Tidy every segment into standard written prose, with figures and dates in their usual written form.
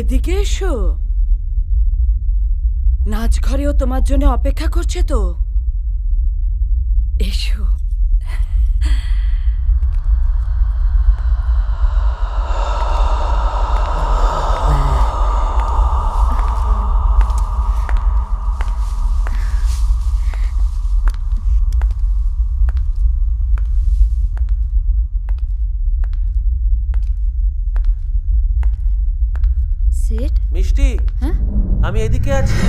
এদিকে এসো। নাচঘরেও তোমার জন্য অপেক্ষা করছে তো। এসো। সেট মিষ্টি, হ্যাঁ আমি এদিকে আছি।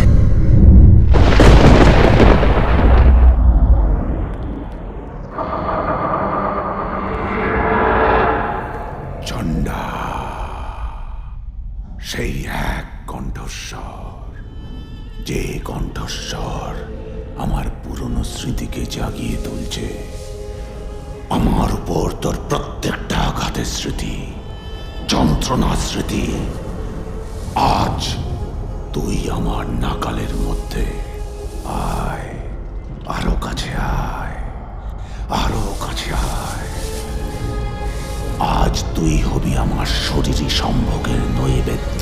চণ্ডা, সেই এক কণ্ঠস্বর, যে কণ্ঠস্বর আমার পুরনো স্মৃতিকে জাগিয়ে তুলছে। আমার উপর তোর প্রত্যেকটা আঘাতের স্মৃতি, যন্ত্রণার স্মৃতি। আজ তুই আমার নাকালের মধ্যে। আয়, আরো কাছে আয়, আরো কাছে আয়। আজ তুই হবি আমার শরীরী সম্ভোগের নৈবেদ্য।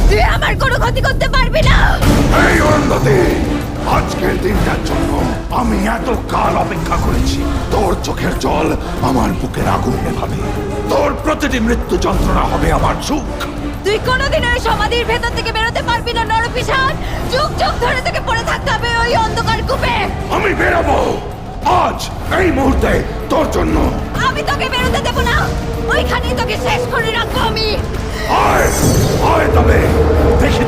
তুই আমার কোনো ক্ষতি করতে পারবি না। এই অরুন্ধতী, আজকের দিনটার জন্য আমি এত কাল অপেক্ষা করেছি। তোর চোখের জল আমার বুকের আগুন নেভাবে। তোর প্রতিটি মৃত্যু যন্ত্রণা হবে আমার সুখ। তুই কোনোদিন ওই সমাধির ভেতর থেকে বেরোতে পারবি না নরপিশাচ। যুগ যুগ ধরে তোকে পড়ে থাকতে হবে ওই অন্ধকার কূপে। আমি বেরোবো আজ, এই মুহূর্তে, তোর জন্য। আমি তোকে বেরোতে দেব না, ওইখানেই তোকে শেষ করে রাখবো আমি। আয়, আয় তবে দেখি